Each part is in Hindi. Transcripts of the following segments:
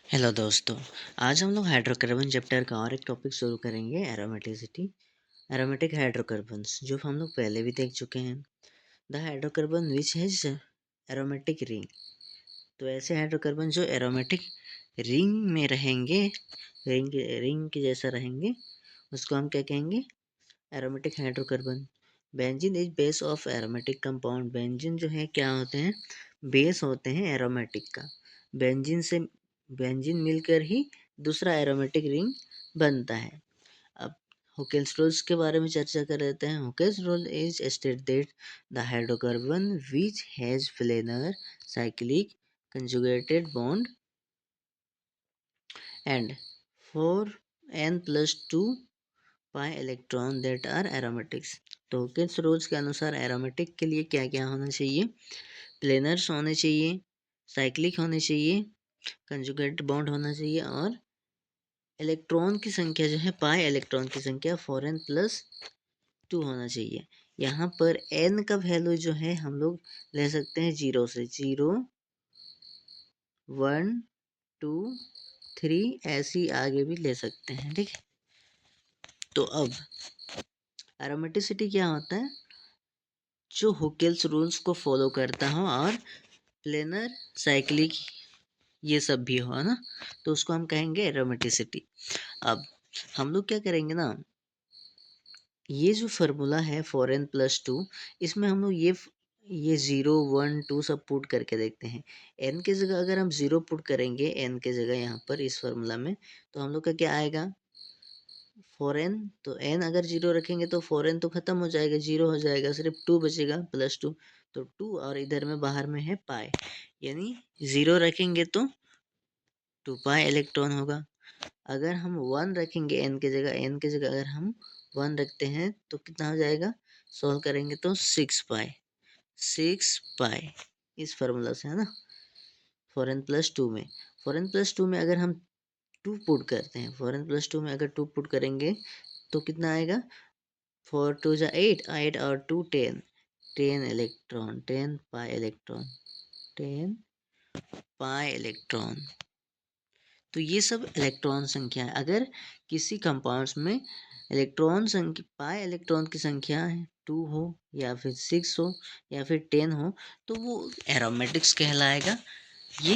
हेलो दोस्तों। आज हम लोग हाइड्रोकार्बन चैप्टर का और एक टॉपिक शुरू करेंगे, एरोमेटिसिटी। एरोमेटिक हाइड्रोकार्बन्स जो हम लोग पहले भी देख चुके हैं। The hydrocarbon which has aromatic ring. तो ऐसे हाइड्रोकार्बन जो एरोमेटिक रिंग में रहेंगे, रिंग के जैसा रहेंगे, उसको हम क्या कहेंगे? Aromatic hydrocarbon. Benzene is base of aromatic compound. Benzene जो है क्या होते हैं? बेस होते हैं एरोमेटिक का। बेंजीन से बेंजीन मिलकर ही दूसरा एरोमेटिक रिंग बनता है। अब हुकेल्स रूल्स के बारे में चर्चा कर लेते हैं। Huckel's rule is state that the hydrocarbon which has planar cyclic conjugated bond and 4n+2 pi electron that are aromatics. तो हुकेल्स रूल्स के अनुसार एरोमेटिक के लिए क्या क्या होना चाहिए? प्लेनर्स होने चाहिए, साइक्लिक होने चाहिए, कंजुगेट बॉन्ड होना चाहिए और इलेक्ट्रॉन की संख्या जो है, पाई इलेक्ट्रॉन की संख्या 4n+2 होना चाहिए। यहाँ पर n का वैल्यू जो है हम लोग ले सकते हैं 0 से 0, 1, 2, 3 ऐसी आगे भी ले सकते हैं। ठीक है, तो अब एरोमेटिसिटी क्या होता है? जो हुकेल्स रूल्स को फॉलो करता हो और प्लेनर साइक्लिक ये सब भी हो, है ना, तो उसको हम कहेंगे एरोमेटिसिटी। अब हम लोग क्या करेंगे ना, ये जो फार्मूला है 4n+2, इसमें हम लोग ये 0, 1, 2 सब पुट करके देखते हैं। n की जगह अगर हम 0 पुट करेंगे, n की जगह यहाँ पर इस फार्मूला में, तो हम लोग का क्या आएगा? 4n। तो n अगर 0 रखेंगे तो 4n तो खत्म हो जाएगा, 0 हो जाएगा, सिर्फ 2 बचेगा, +2। तो 2 और इधर में बाहर में है पाई, यानी 0 रखेंगे तो 2 पाई इलेक्ट्रॉन होगा। अगर हम 1 रखेंगे n की जगह, अगर हम 1 रखते हैं तो कितना हो जाएगा? सॉल्व करेंगे तो 6 पाई इस फार्मूला से, है ना। 4n+2 में 4n+2 में अगर हम 2 पुट करते हैं, 4n+2 में अगर 2 पुट करेंगे तो कितना आएगा? 4 2 जा 8, 8 और 2 10, 10 electron, 10 pi electron, 10 pi electron. तो ये सब इलेक्ट्रॉन संख्या है। अगर किसी कंपाउंड्स में इलेक्ट्रॉन संख्या, पाई इलेक्ट्रॉन की संख्या 2 हो या फिर 6 हो या फिर 10 हो, तो वो एरोमेटिक्स कहलाएगा। ये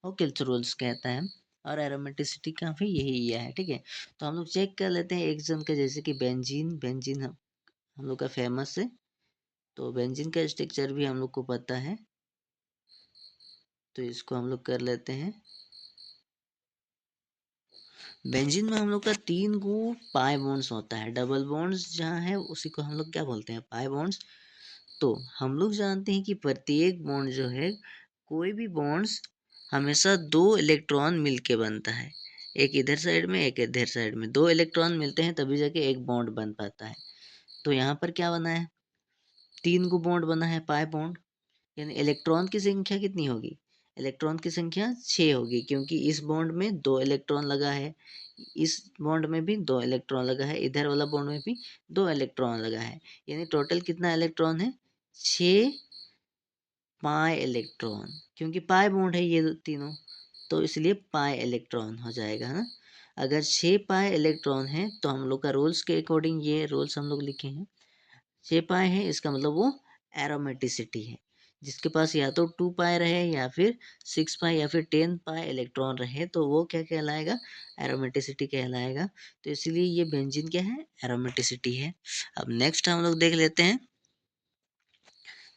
हुकेल्स रूल्स कहता है और एरोमेटिसिटी का भी यही है। ठीक है, तो हम लोग चेक कर लेते हैं एग्जाम का, जैसे कि बेंजीन। बेंजीन हम लोग का फेमस है, तो बेंजीन का स्ट्रक्चर भी हम लोग को पता है, तो इसको हम लोग कर लेते हैं। बेंजीन में हम लोग का 3 गो पाई बॉन्ड्स होता है। डबल बॉन्ड्स जहाँ है उसी को हम लोग क्या बोलते हैं? Pi bonds. तो हम लोग जानते हैं कि प्रत्येक बॉन्ड जो है, कोई भी बॉन्ड्स हमेशा 2 इलेक्ट्रॉन मिलके बनता है। एक इधर साइड में, एक इधर साइड में, 2 इलेक्ट्रॉन मिलते हैं तभी जाके एक बॉन्ड बन पाता है। तो यहाँ पर क्या बना है? 3 गो बॉन्ड बना है, पाई बॉन्ड। यानी इलेक्ट्रॉन की संख्या कितनी होगी? इलेक्ट्रॉन की संख्या 6 होगी, क्योंकि इस बॉन्ड में 2 इलेक्ट्रॉन लगा है, इस बॉन्ड में भी 2 इलेक्ट्रॉन लगा है, इधर वाला बॉन्ड में भी 2 इलेक्ट्रॉन लगा है। यानी टोटल कितना इलेक्ट्रॉन है? 6 पाई इलेक्ट्रॉन, क्योंकि पाई बॉन्ड है ये तीनों, तो इसलिए पाई इलेक्ट्रॉन हो जाएगा, है ना। अगर 6 पाई इलेक्ट्रॉन है तो हम लोग का रूल्स के अकॉर्डिंग ये रूल्स हम लोग लिखे हैं, 6 पाई है, इसका मतलब वो एरोमेटिसिटी है। जिसके पास या तो 2 पाई रहे या फिर 6 पाई या फिर 10 पाई इलेक्ट्रॉन रहे, तो वो क्या कहलाएगा? एरोमेटिसिटी कहलाएगा। तो इसीलिए ये बेंजीन क्या है? एरोमेटिसिटी है। अब नेक्स्ट हम लोग देख लेते हैं।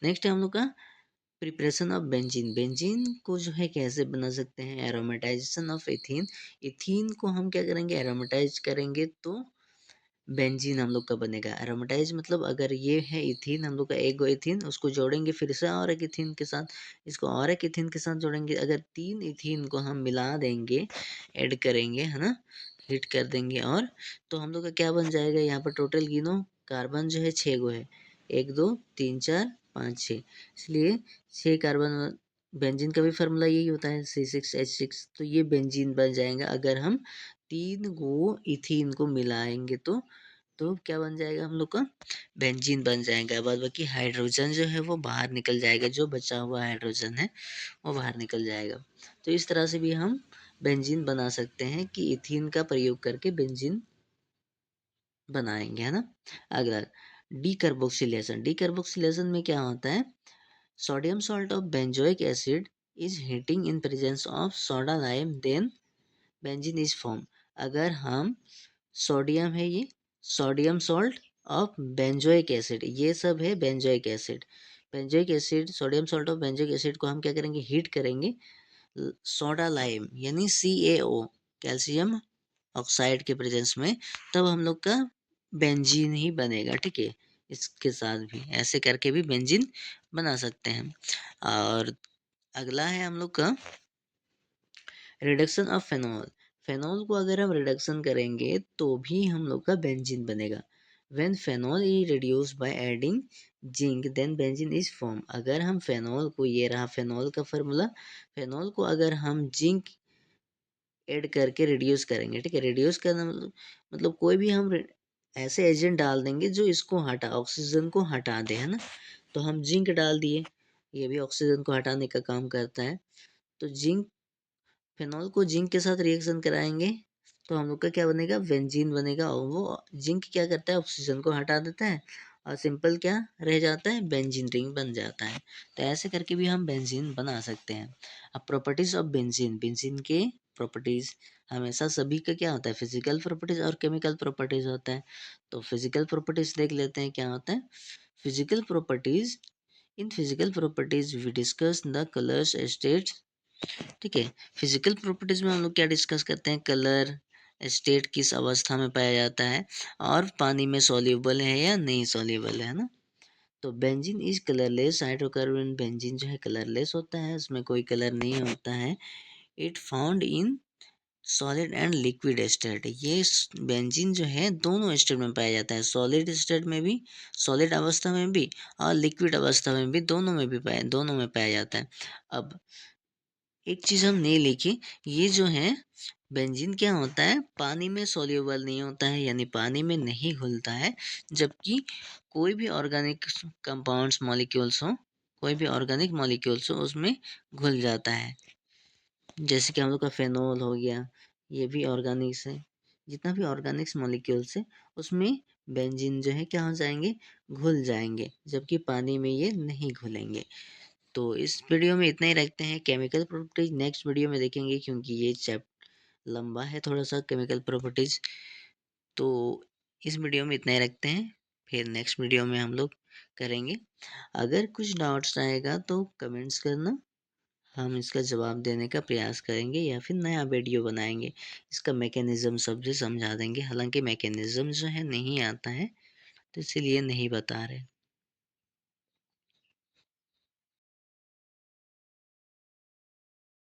नेक्स्ट हम लोग का प्रिपरेशन ऑफ बेंजीन। बेंजीन को जो है कैसे बना सकते हैं? Aromatisation of ethene. एथीन को हम क्या करेंगे? एरोमेटाइज करेंगे तो बेंजीन हम लोग का बनेगा। एरोमेटाइज मतलब अगर ये है इथीन, हम लोग का एक गो इथीन, उसको जोड़ेंगे फिर से और एक इथीन के साथ, इसको और एक इथीन के साथ जोड़ेंगे। अगर 3 इथीन को हम मिला देंगे, ऐड करेंगे, है ना, हीट कर देंगे, और तो हम लोग का क्या बन जाएगा? यहाँ पर टोटल गिनो, कार्बन जो है 6 गो है, 1 2 3 4 5 6, इसलिए 6 कार्बन। बेंजीन का भी फार्मूला यही होता है, C6H6। तो ये बेंजीन बन जाएगा अगर हम 3 गो इथीन को मिलाएंगे तो क्या बन जाएगा? हम लोग का बेंजीन बन जाएगा। बाद बाकी हाइड्रोजन जो है वो बाहर निकल जाएगा, जो बचा हुआ हाइड्रोजन है वो बाहर निकल जाएगा। तो इस तरह से भी हम बेंजीन बना सकते हैं कि इथीन का प्रयोग करके बेंजीन बनाएंगे, है ना। अगला डीकार्बोक्सिलेशन। डीकार्बोक्सिलेशन में क्या होता है, sodium salt of benzoic acid is heating in presence of soda lime then benzene is form. अगर हम सोडियम है ये, sodium salt of benzoic acid, ये सब है benzoic acid. Benzoic acid, sodium salt of benzoic acid को हम क्या करेंगे, हीट करेंगे सोडा लाइम यानी CaO, कैल्शियम ऑक्साइड के प्रेजेंस में, तब हम लोग का बेंजीन ही बनेगा, ठीक है। इसके साथ भी ऐसे करके भी बेंजीन बना सकते हैं। और अगला है हम लोग का रिडक्शन ऑफ फेनॉल। फेनॉल को अगर हम रिडक्शन करेंगे तो भी हम लोग का बेंजीन बनेगा। When phenol is reduced by adding zinc then benzene is form. अगर हम फेनॉल को, ये रहा फेनॉल का फार्मूला, फेनॉल को अगर हम जिंक ऐड करके रिड्यूस करेंगे, ठीक है। रिड्यूस करना मतलब कोई भी हम ऐसे एजेंट डाल देंगे जो इसको हटा, ऑक्सीजन को हटा दे, है ना। तो हम जिंक डाल दिए, ये भी ऑक्सीजन को हटाने का काम करता है। तो जिंक, फेनॉल को जिंक के साथ रिएक्शन कराएंगे तो हम लोग का क्या बनेगा, बेंजीन बनेगा। और वो जिंक क्या करता है, ऑक्सीजन को हटा देता है और सिंपल क्या रह जाता है, बेंजीन रिंग बन जाता है। तो ऐसे करके भी हम बेंजीन बना सकते हैं। अब प्रॉपर्टीज ऑफ बेंजीन। बेंजीन के प्रॉपर्टीज हमेशा सभी का क्या होता है, फिजिकल प्रॉपर्टीज और केमिकल प्रॉपर्टीज होता है। तो फिजिकल प्रॉपर्टीज देख लेते हैं क्या होता है। Physical properties, in physical properties we discuss the colours states, ठीक है। फिजिकल प्रॉपर्टीज में हम लोग क्या डिस्कस करते हैं, कलर स्टेट किस अवस्था में पाया जाता है और पानी में सॉल्युबल है या नहीं सॉल्युबल है ना। तो benzene is colourless. Hydrocarbon benzene जो है कलरलेस होता है, उसमें कोई कलर नहीं होता है। It found in solid and liquid state. ये बेंजीन जो है दोनों स्टेट में पाया जाता है, सॉलिड स्टेट में भी, सॉलिड अवस्था में भी, और लिक्विड अवस्था में भी, दोनों में पाया जाता है। अब एक चीज हम नहीं लिखी, ये जो है बेंजीन क्या होता है, पानी में सोल्यूबल नहीं होता है, यानी पानी में नहीं घुलता है। जबकि कोई भी ऑर्गेनिक कंपाउंड्स मॉलिक्यूल्स हो, कोई भी ऑर्गेनिक मॉलिक्यूल्स हो उसमें घुल जाता है। जैसे कि हम लोग का फेनोल हो गया, ये भी ऑर्गेनिक्स है। जितना भी ऑर्गेनिक्स मॉलिक्यूल्स है उसमें बेंजीन जो है क्या हो जाएंगे, घुल जाएंगे, जबकि पानी में ये नहीं घुलेंगे। तो इस वीडियो में इतना ही रखते हैं। केमिकल प्रॉपर्टीज नेक्स्ट वीडियो में देखेंगे, क्योंकि ये चैप्टर लंबा है थोड़ा सा, केमिकल प्रॉपर्टीज। तो इस वीडियो में इतना ही रखते हैं, फिर नेक्स्ट वीडियो में हम लोग करेंगे। अगर कुछ डाउट्स आएगा तो कमेंट्स करना, हम इसका जवाब देने का प्रयास करेंगे या फिर नया वीडियो बनाएंगे। इसका मैकेनिज्म सब भी समझा देंगे, हालांकि मैकेनिज्म जो है नहीं आता है तो इसीलिए नहीं बता रहे।